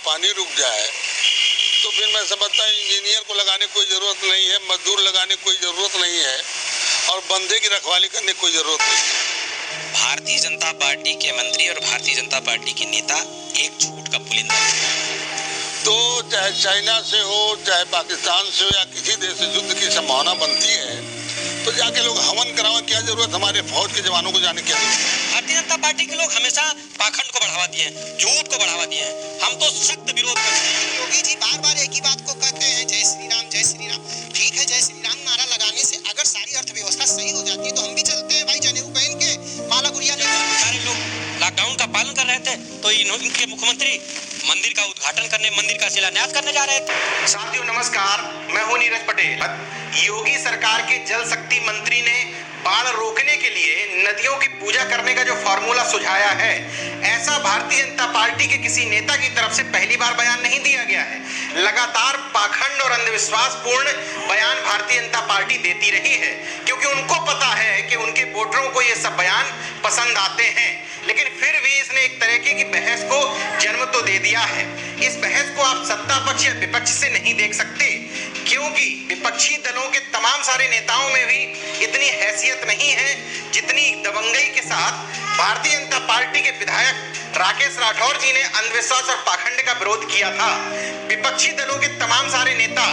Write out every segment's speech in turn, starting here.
पानी रुक जाए तो फिर मैं समझता हूँ इंजीनियर को लगाने की कोई ज़रूरत नहीं है, मजदूर लगाने की कोई ज़रूरत नहीं है और बंदे की रखवाली करने की कोई ज़रूरत नहीं है। भारतीय जनता पार्टी के मंत्री और भारतीय जनता पार्टी के नेता एक झूठ का पुलिंदा है। तो चाहे चाइना से हो, चाहे पाकिस्तान से हो या किसी देश से युद्ध की संभावना बनती है तो जाके लोग हवन करावें, क्या जरूरत हमारे फौज के जवानों को जाने की? भारतीय जनता पार्टी के लोग हमेशा पाखंड को बढ़ावा दिए हैं, झूठ को बढ़ावा दिए हैं। हम तो सख्त विरोध करते हैं। योगी जी बार बार एक ही बात को कहते हैं, जय श्री राम जय श्री राम। ठीक है, जय श्री राम नारा लगाने से अगर सारी अर्थव्यवस्था सही हो जाती है तो हम भी चलते हैं भाई, जनेऊ पहन के माला गुड़िया लेकर। सारे लोग लॉकडाउन का पालन कर रहे थे तो इनके मुख्यमंत्री मंदिर का उद्घाटन करने, मंदिर का शिलान्यास करने जा रहे थे। साथियों नमस्कार, मैं हूं नीरज पटेल। योगी सरकार के जल शक्ति मंत्री ने बाढ़ रोकने के लिए नदियों की पूजा करने का जो फॉर्मूला सुझाया है, ऐसा भारतीय जनता पार्टी के किसी नेता की तरफ से पहली बार बयान नहीं दिया गया है। लगातार पाखंड और अंधविश्वास पूर्ण बयान भारतीय जनता पार्टी देती रही है क्योंकि उनको पता है कि उनके वोटरों को ये सब बयान पसंद आते हैं। लेकिन फिर भी इसने एक तरीके की बहस को जन्म तो दे दिया है। इस बहस को आप सत्ता पक्ष या विपक्ष से नहीं देख सकते क्योंकि विपक्षी दलों के तमाम सारे नेताओं में भी इतनी हैसियत नहीं है जितनी दबंगई के साथ भारतीय जनता पार्टी के विधायक राकेश राठौर जी ने अंधविश्वास और पाखंड का विरोध किया था। विपक्षी दलों के तमाम सारे नेता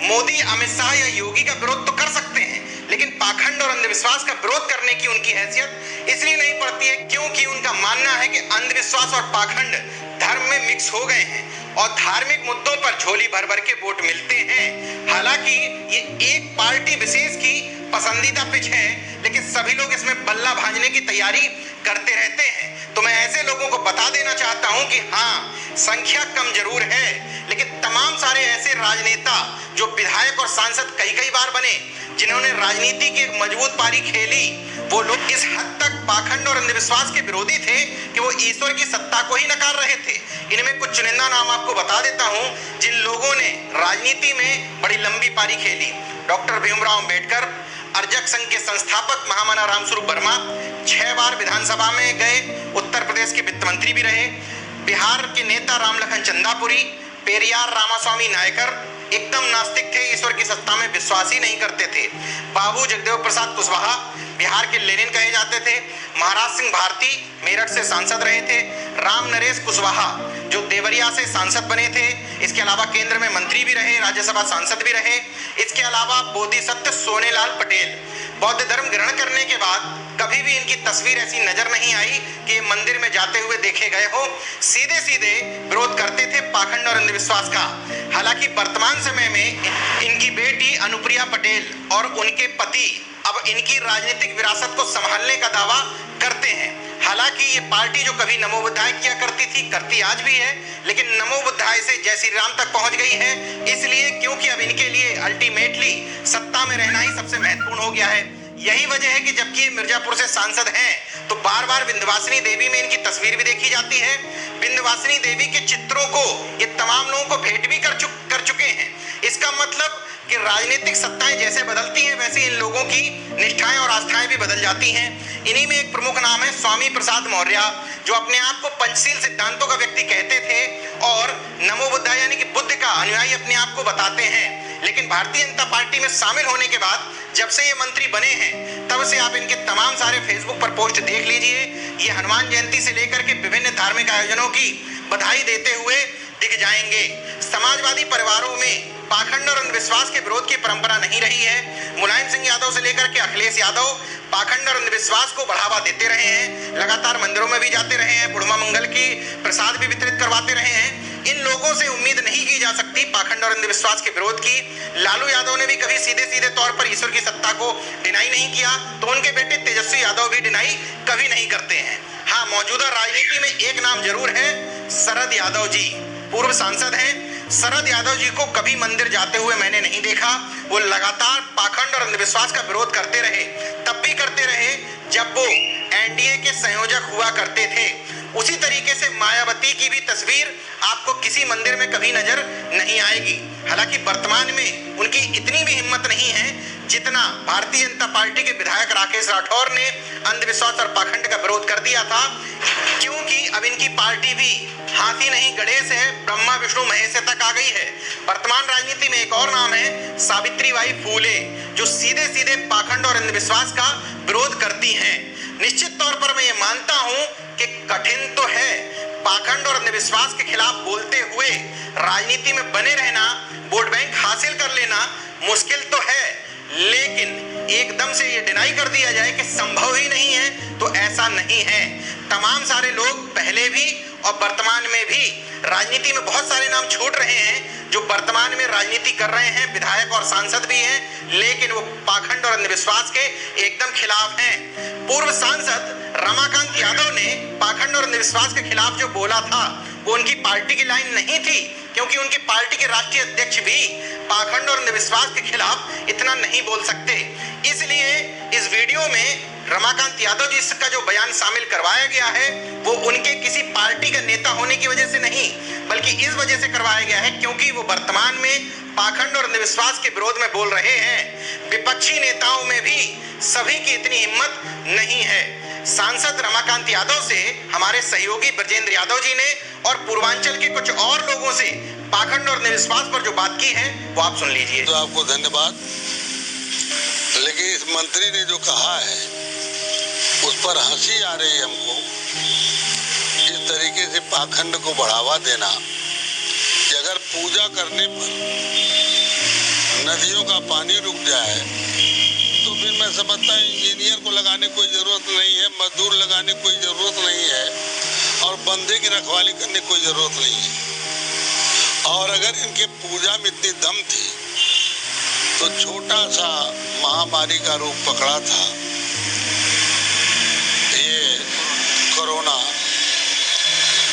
मोदी, अमित शाह या योगी का विरोध तो कर सकते हैं लेकिन पाखंड और अंधविश्वास का विरोध करने की उनकी हैसियत इसलिए नहीं पड़ती है क्योंकि उनका मानना है कि अंधविश्वास और पाखंड धर्म में मिक्स हो गए हैं और धार्मिक मुद्दों पर झोली भर भर के वोट मिलते हैं। हालांकि ये एक पार्टी विशेष की पसंदीदा पिच है लेकिन सभी लोग इसमें बल्ला भांजने की तैयारी करते रहते हैं। तो मैं ऐसे लोगों को बता देना चाहता हूं कि हाँ, संख्या कम जरूर है लेकिन तमाम सारे ऐसे राजनेता जो विधायक और सांसद कई कई बार बने, जिन्होंने राजनीति की एक मजबूत पारी खेली, वो लोग इस हद तक पाखंड और अंधविश्वास के विरोधी थे कि वो ईश्वर की सत्ता को ही नकार रहे थे। इनमें कुछ चुनिंदा नाम आपको बता देता हूं जिन लोगों ने राजनीति में बड़ी लंबी पारी खेली। डॉक्टर भीमराव अंबेडकर, अर्जक संघ के संस्थापक महामना रामस्वरूप वर्मा, 6 बार विधानसभा में गए, उत्तर प्रदेश के वित्त मंत्री भी रहे। बिहार के नेता रामलखन चंदापुरी, पेरियार रामास्वामी नायकर एकदम नास्तिक थे, ईश्वर की सत्ता में विश्वास ही नहीं करते थे। बाबू जगदेव प्रसाद कुशवाहा बिहार के लेनिन कहे जाते थे। महाराज सिंह भारती मेरठ से सांसद रहे थे। राम नरेश कुशवाहा जो देवरिया से सांसद बने थे, इसके अलावा केंद्र में मंत्री भी रहे, राज्यसभा सांसद भी रहे। इसके अलावा बोधिसत्व सोनेलाल पटेल बौद्ध धर्म ग्रहण करने के बाद कभी भी इनकी तस्वीर ऐसी नजर नहीं आई कि मंदिर में जाते हुए देखे गए हो। सीधे सीधे विरोध करते थे पाखंड और अंधविश्वास का। हालांकि वर्तमान समय में इनकी बेटी अनुप्रिया पटेल और उनके पति अब इनकी राजनीतिक विरासत को संभालने का दावा करते हैं। हालांकि ये पार्टी जो कभी नमो बुद्धाय किया करती थी, करती आज भी है, लेकिन नमो बुद्धाय से जय श्री राम तक पहुंच गई है, इसलिए क्योंकि अब इनके लिए अल्टीमेटली सत्ता में रहना ही सबसे महत्वपूर्ण हो गया है। यही वजह है कि जबकि ये मिर्जापुर से सांसद हैं तो बार बार विंध्यवासिनी देवी में इनकी तस्वीर भी देखी जाती है। विंध्यवासिनी देवी के चित्रों को ये तमाम लोगों को भेंट भी कर चुके हैं। इसका मतलब कि राजनीतिक सत्ताएं जैसे बदलती हैं वैसे इन लोगों की निष्ठाएं और आस्थाएं भी बदल जाती हैं। इन्हीं में एक प्रमुख नाम है स्वामी प्रसाद मौर्य, जो अपने आप को पंचशील सिद्धांतों का व्यक्ति कहते थे और नमो बुद्धाय यानी कि बुद्ध का अनुयायी अपने आप को बताते हैं। लेकिन भारतीय जनता पार्टी में शामिल होने के बाद जब से ये मंत्री बने हैं तब से आप इनके तमाम सारे फेसबुक पर पोस्ट देख लीजिए। ये हनुमान जयंती से लेकर के विभिन्न धार्मिक आयोजनों की बधाई देते हुए दिख जाएंगे। समाजवादी परिवारों में पाखंड और अंधविश्वास के विरोध की परंपरा नहीं रही है। मुलायम सिंह यादव से लेकर के अखिलेश यादव पाखंड और अंधविश्वास को बढ़ावा देते रहे हैं, लगातार मंदिरों में भी जाते रहे हैं, बुढ़मा मंगल की प्रसाद भी वितरित करवाते रहे हैं। इन लोगों से उम्मीद नहीं की जा सकती पाखंड और अंधविश्वास के विरोध की। लालू यादव ने भी कभी सीधे सीधे तौर पर ईश्वर की सत्ता को डिनाई नहीं किया, तो उनके बेटे तेजस्वी यादव भी डिनाई कभी नहीं करते हैं। हाँ, मौजूदा राजनीति में एक नाम जरूर है, शरद यादव जी पूर्व सांसद हैं। शरद यादव जी को कभी मंदिर जाते हुए मैंने नहीं देखा। वो लगातार पाखंड और अंधविश्वास का विरोध करते रहे, तब भी करते रहे जब वो एनडीए के संयोजक हुआ करते थे। उसी तरीके से मायावती की भी तस्वीर आपको किसी मंदिर में कभी नजर नहीं आएगी। हालांकि वर्तमान में उनकी इतनी भी हिम्मत नहीं है जितना भारतीय जनता पार्टी के विधायक राकेश राठौर ने अंधविश्वास और पाखंड का विरोध कर दिया था, क्योंकि अब इनकी पार्टी भी हाथी नहीं गणेश है, ब्रह्मा विष्णु महेश तक आ गई है। वर्तमान राजनीति में एक और नाम है सावित्रीबाई फूले, जो सीधे सीधे पाखंड और अंधविश्वास का विरोध करती हैं। निश्चित तौर पर मैं ये मानता हूं कि कठिन तो है, पाखंड और अंधविश्वास के खिलाफ बोलते हुए राजनीति में बने रहना, वोट बैंक हासिल कर लेना मुश्किल तो है, लेकिन एकदम से ये डिनाई कर दिया जाए कि संभव ही नहीं है, तो ऐसा नहीं है। तमाम सारे लोग पहले भी और वर्तमान में भी राजनीति में बहुत सारे नाम छूट रहे हैं जो वर्तमान में राजनीति कर रहे हैं, विधायक और सांसद भी हैं, लेकिन वो पाखंड और अंधविश्वास के एकदम खिलाफ हैं। पूर्व सांसद रमाकांत यादव ने पाखंड और अंधविश्वास के खिलाफ जो बोला था वो उनकी पार्टी की लाइन नहीं थी, क्योंकि उनकी पार्टी के राष्ट्रीय अध्यक्ष भी पाखंड और अंधविश्वास के खिलाफ इतना नहीं बोल सकते। इसलिए इस वीडियो में रमाकांत यादव जी का जो बयान शामिल करवाया गया है वो उनके किसी पार्टी का नेता होने की वजह से नहीं, बल्कि इस वजह से करवाया गया है क्योंकि वो वर्तमान में पाखंड और अंधविश्वास के विरोध में बोल रहे हैं। विपक्षी नेताओं में भी सभी की इतनी हिम्मत नहीं है। सांसद रमाकांत यादव से हमारे सहयोगी ब्रजेंद्र यादव जी ने और पूर्वांचल के कुछ और लोगों से पाखंड और अंधविश्वास पर जो बात की है वो आप सुन लीजिए। तो आपको धन्यवाद। लेकिन इस मंत्री ने जो कहा है उस पर हंसी आ रही है हमको। इस तरीके से पाखंड को बढ़ावा देना कि अगर पूजा करने पर नदियों का पानी रुक जाए तो फिर मैं समझता हूँ इंजीनियर को लगाने कोई ज़रूरत नहीं है, मजदूर लगाने कोई ज़रूरत नहीं है और बंदे की रखवाली करने कोई ज़रूरत नहीं है। और अगर इनके पूजा में इतनी दम थी तो छोटा सा महामारी का रूप पकड़ा था ये कोरोना,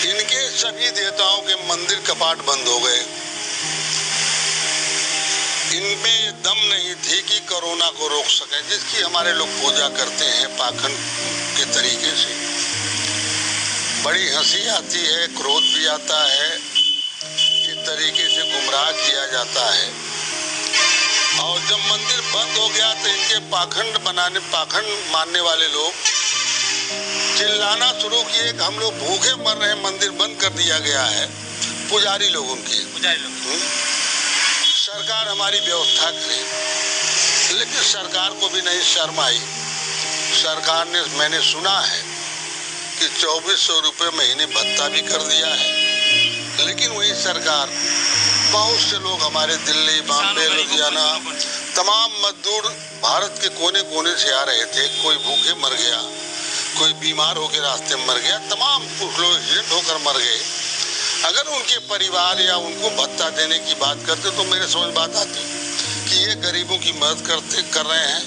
इनके सभी देवताओं के मंदिर कपाट बंद हो गए। इनमें दम नहीं थी कि कोरोना को रोक सकें, जिसकी हमारे लोग पूजा करते हैं पाखंड के तरीके से। बड़ी हंसी आती है, क्रोध भी आता है, इस तरीके से गुमराह किया जाता है। और जब मंदिर बंद हो गया तो इनके पाखंड मानने वाले लोग चिल्लाना शुरू किए कि हम लोग भूखे मर रहे हैं, मंदिर बंद कर दिया गया है। पुजारी लोग उनके सरकार हमारी व्यवस्था करे, लेकिन सरकार को भी नहीं शर्म आई। सरकार ने, मैंने सुना है कि 2400 रुपये महीने भत्ता भी कर दिया है, लेकिन वही सरकार बहुत से लोग हमारे दिल्ली, बॉम्बे, लुधियाना, तमाम मजदूर भारत के कोने कोने से आ रहे थे। कोई भूखे मर गया, कोई बीमार होकर रास्ते में मर गया, तमाम कुछ लोग एक्सीडेंट होकर मर गए। अगर उनके परिवार या उनको भत्ता देने की बात करते तो मेरे समझ बात आती कि ये गरीबों की मदद कर रहे हैं,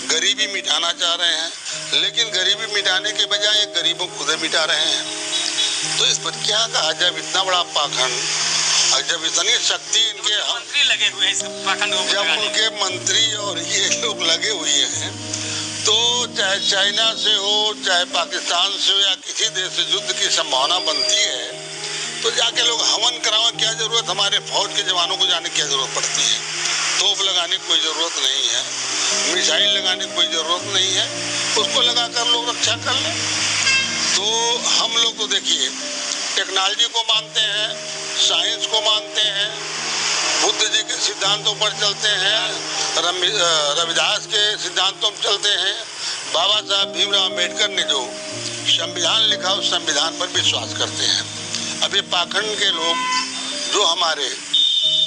गरीबी मिटाना चाह रहे हैं, लेकिन गरीबी मिटाने के बजाय ये गरीबों खुद मिटा रहे हैं। तो इस पर क्या कहा, जब इतना बड़ा पाखंड और जब इतनी शक्ति इनके मंत्री लगे हुए हैं इस पाखंड को, जब उनके मंत्री और ये लोग लगे हुए हैं, तो चाहे चाइना से हो, चाहे पाकिस्तान से हो या किसी देश से युद्ध की संभावना बनती है तो जाके लोग हवन करावें, क्या जरूरत, हमारे फौज के जवानों को जाने की क्या जरूरत पड़ती है। तोप लगाने की कोई ज़रूरत नहीं है, मिसाइल लगाने की कोई ज़रूरत नहीं है, उसको लगाकर लोग रक्षा कर लें। तो हम लोग तो देखिए टेक्नोलॉजी को मानते हैं, साइंस को मानते हैं, बुद्ध जी के सिद्धांतों पर चलते हैं, रविदास के सिद्धांतों पर चलते हैं। बाबा साहब भीमराव अम्बेडकर ने जो संविधान लिखा उस संविधान पर विश्वास करते हैं। अब ये पाखंड के लोग जो हमारे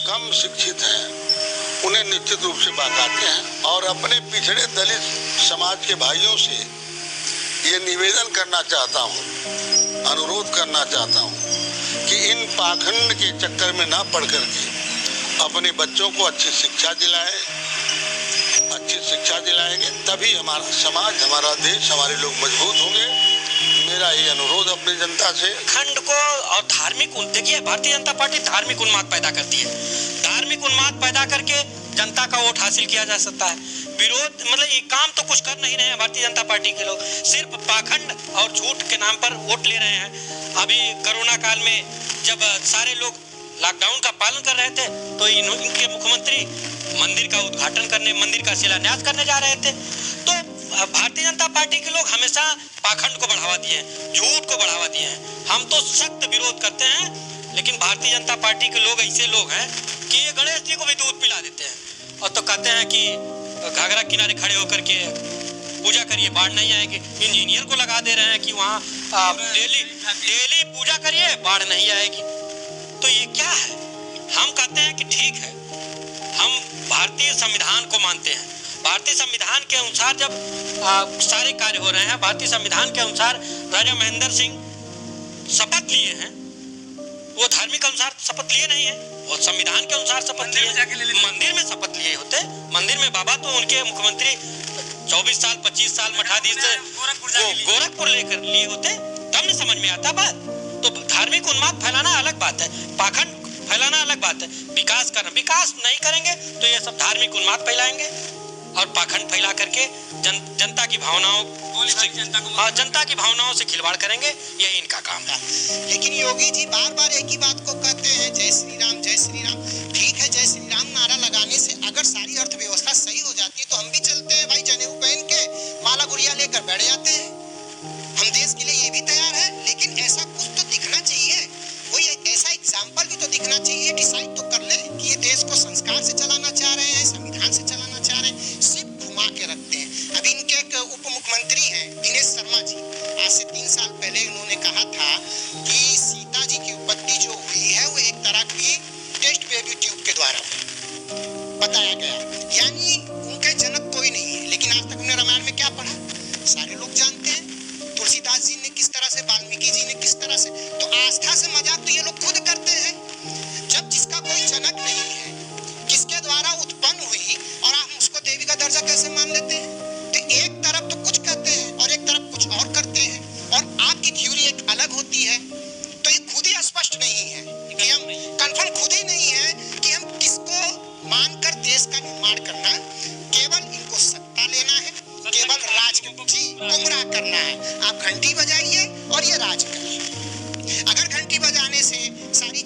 कम शिक्षित हैं उन्हें निश्चित रूप से बहकाते हैं और अपने पिछड़े दलित समाज के भाइयों से ये निवेदन करना चाहता हूँ, अनुरोध करना चाहता हूँ कि इन पाखंड के चक्कर में ना पड़ करके अपने बच्चों को अच्छी शिक्षा दिलाएं। अच्छी शिक्षा दिलाएंगे तभी हमारा समाज, हमारा देश, हमारे लोग मजबूत होंगे। मेरा ये अनुरोध अपनी जनता से। खंड को और धार्मिक, देखिए भारतीय जनता पार्टी धार्मिक उन्माद पैदा करती है। धार्मिक उन्माद पैदा करके जनता का वोट हासिल किया जा सकता है। विरोध मतलब ये काम तो कुछ कर नहीं रहे हैं भारतीय जनता पार्टी के लोग, सिर्फ पाखंड और झूठ के नाम पर वोट ले रहे हैं। अभी कोरोना काल में जब सारे लोग लॉकडाउन का पालन कर रहे थे तो इनके मुख्यमंत्री मंदिर का उद्घाटन करने, मंदिर का शिलान्यास करने जा रहे थे। तो भारतीय जनता पार्टी के लोग हमेशा पाखंड को बढ़ावा दिए हैं, झूठ को बढ़ावा दिए हैं। हम तो सख्त विरोध करते हैं, लेकिन भारतीय जनता पार्टी के लोग ऐसे लोग हैं कि ये गणेश जी को भी दूध पिला देते हैं और तो कहते हैं कि घाघरा किनारे खड़े होकर के पूजा करिए, बाढ़ नहीं आएगी। इंजीनियर को लगा दे रहे हैं कि वहाँ डेली पूजा करिए, बाढ़ नहीं आएगी। तो ये क्या है? हम कहते हैं कि ठीक है, हम भारतीय संविधान को मानते हैं। भारतीय संविधान के अनुसार जब सारे कार्य हो रहे हैं, भारतीय संविधान के अनुसार राजा महेंद्र सिंह शपथ लिए हैं, वो धार्मिक अनुसार शपथ लिए नहीं है, वो संविधान के अनुसार शपथ लिए। मंदिर में शपथ लिए होते, मंदिर में बाबा तो उनके मुख्यमंत्री 24 साल 25 साल मठाधीश गोरखपुर लेकर लिए होते, तब नहीं समझ में आता बात। तो धार्मिक उन्माद फैलाना अलग बात है, पाखंड फैलाना अलग बात है। विकास करना, विकास नहीं करेंगे तो ये सब धार्मिक उन्माद फैलाएंगे और पाखंड फैला करके जनता की भावनाओं से खिलवाड़ करेंगे, यही इनका काम है। लेकिन योगी जी बार बार एक ही बात को कहते हैं, जय श्री राम जय श्री राम। ठीक है, जय श्री राम नारा लगाने से अगर सारी अर्थव्यवस्था सही हो जाती है तो हम भी चलते हैं भाई, जनेऊ पहन के माला गुड़िया लेकर बैठ जाते हैं। हम देश के लिए ये भी तैयार है, लेकिन ऐसा कुछ तो दिखना चाहिए, कोई ऐसा एग्जाम्पल भी तो दिखना चाहिए। डिसाइड तो कर ले कि ये देश को संस्कार से चलाना चाह रहे हैं, संविधान से चलाना चाह रहे हैं, सिर्फ घुमा के रखते हैं। अभी इनके एक उप मुख्यमंत्री हैं दिनेश शर्मा जी, आज से 3 साल पहले उन्होंने कहा था कि सीता जी की उत्पत्ति जो हुई है वो एक तरह की टेस्ट बेबी ट्यूब के द्वारा बताया गया, यानी उनके जनक कोई नहीं है। लेकिन आज तक हमने रामायण में क्या पढ़ा, सारे लोग जानते हैं। तुलसीदास जी ने किस तरह से, वाल्मीकि जी ने किस तरह से, तो आस्था से मजाक तो ये लोग खुद करते हैं। जब जिसका कोई जनक नहीं है, किसके द्वारा उत्पन्न हुई और आप उसको देवी का दर्जा कैसे मान लेते हैं? तो एक तरफ तो कुछ कहते हैं और एक तरफ कुछ और करते हैं, और आपकी थ्योरी एक अलग होती है। तो ये खुद ही स्पष्ट नहीं है कि हम कंफर्म खुद ही नहीं है कि हम किसको मानकर देश का निर्माण करना, केवल इनको सत्ता लेना है, केवल राज जी गुमराह करना है। आप घंटी बजाइए और ये राज करिए। अगर घंटी बजाने से सारी